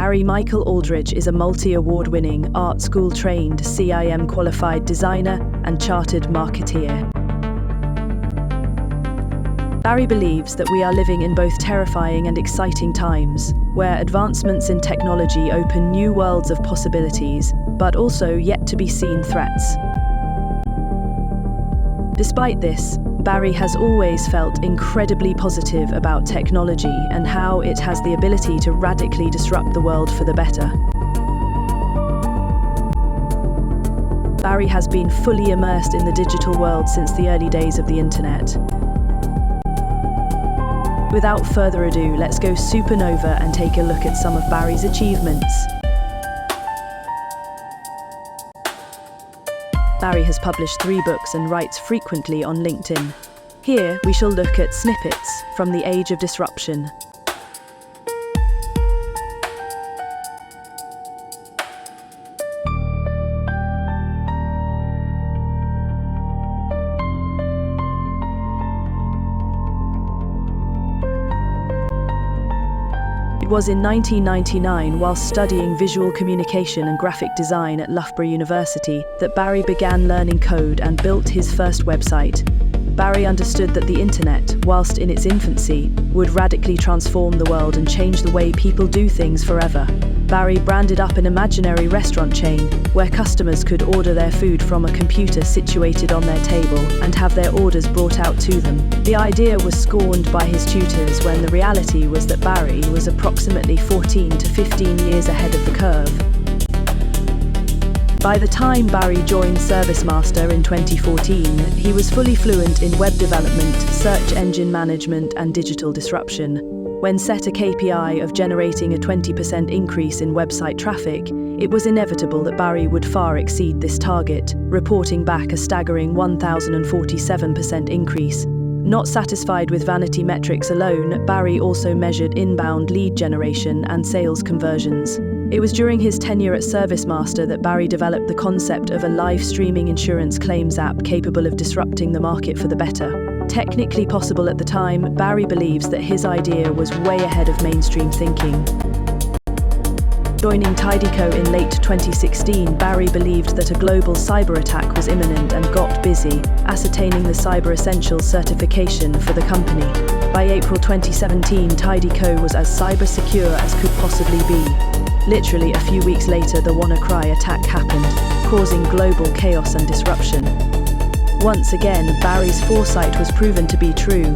Barry Michael Aldridge is a multi-award-winning, art school-trained, CIM-qualified designer and chartered marketeer. Barry believes that we are living in both terrifying and exciting times, where advancements in technology open new worlds of possibilities, but also yet-to-be-seen threats. Despite this, Barry has always felt incredibly positive about technology and how it has the ability to radically disrupt the world for the better. Barry has been fully immersed in the digital world since the early days of the internet. Without further ado, let's go supernova and take a look at some of Barry's achievements. Barry has published 3 books and writes frequently on LinkedIn. Here, we shall look at snippets from the age of disruption. It was in 1999, while studying visual communication and graphic design at Loughborough University, that Barry began learning code and built his first website. Barry understood that the internet, whilst in its infancy, would radically transform the world and change the way people do things forever. Barry branded up an imaginary restaurant chain where customers could order their food from a computer situated on their table and have their orders brought out to them. The idea was scorned by his tutors when the reality was that Barry was approximately 14 to 15 years ahead of the curve. By the time Barry joined ServiceMaster in 2014, he was fully fluent in web development, search engine management, and digital disruption. When set a KPI of generating a 20% increase in website traffic, it was inevitable that Barry would far exceed this target, reporting back a staggering 1,047% increase. Not satisfied with vanity metrics alone, Barry also measured inbound lead generation and sales conversions. It was during his tenure at ServiceMaster that Barry developed the concept of a live streaming insurance claims app capable of disrupting the market for the better. Technically possible at the time, Barry believes that his idea was way ahead of mainstream thinking. Joining Tidyco in late 2016, Barry believed that a global cyber attack was imminent and got busy, ascertaining the Cyber Essentials certification for the company. By April 2017, Tidyco was as cyber secure as could possibly be. Literally a few weeks later, the WannaCry attack happened, causing global chaos and disruption. Once again, Barry's foresight was proven to be true.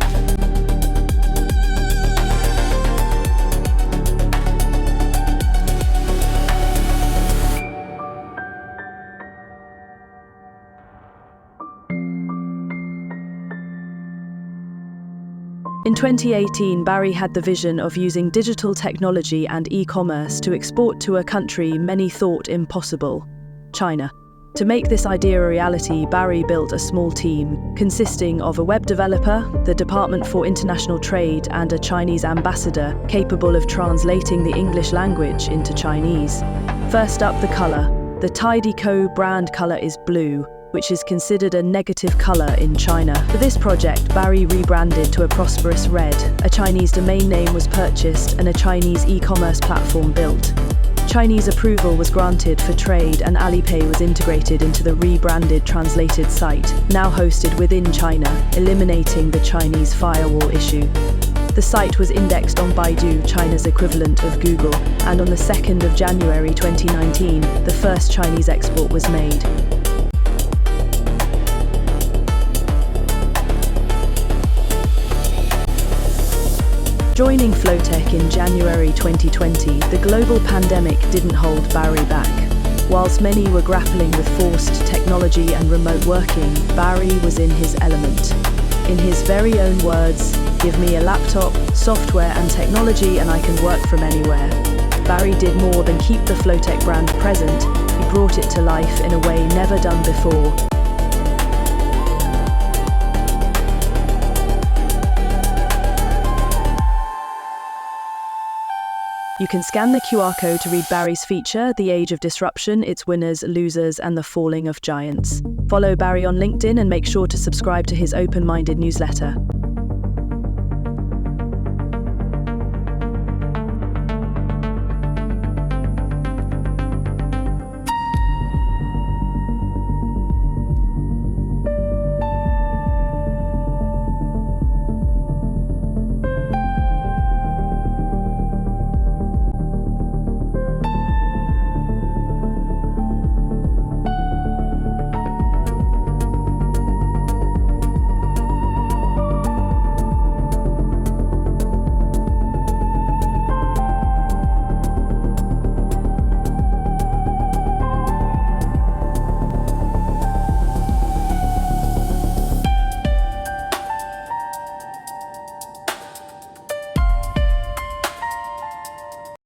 In 2018, Barry had the vision of using digital technology and e-commerce to export to a country many thought impossible, China. To make this idea a reality, Barry built a small team, consisting of a web developer, the Department for International Trade, and a Chinese ambassador capable of translating the English language into Chinese. First up, the color. The Tidyco brand color is blue, which is considered a negative color in China. For this project, Barry rebranded to a prosperous red. A Chinese domain name was purchased and a Chinese e-commerce platform built. Chinese approval was granted for trade and Alipay was integrated into the rebranded translated site, now hosted within China, eliminating the Chinese firewall issue. The site was indexed on Baidu, China's equivalent of Google, and on the 2nd of January 2019, the first Chinese export was made. Joining Flowtech in January 2020, the global pandemic didn't hold Barry back. Whilst many were grappling with forced technology and remote working, Barry was in his element. In his very own words, "Give me a laptop, software and technology and I can work from anywhere." Barry did more than keep the Flowtech brand present, he brought it to life in a way never done before. You can scan the QR code to read Barry's feature, The Age of Disruption, its winners, losers, and the falling of giants. Follow Barry on LinkedIn and make sure to subscribe to his open-minded newsletter.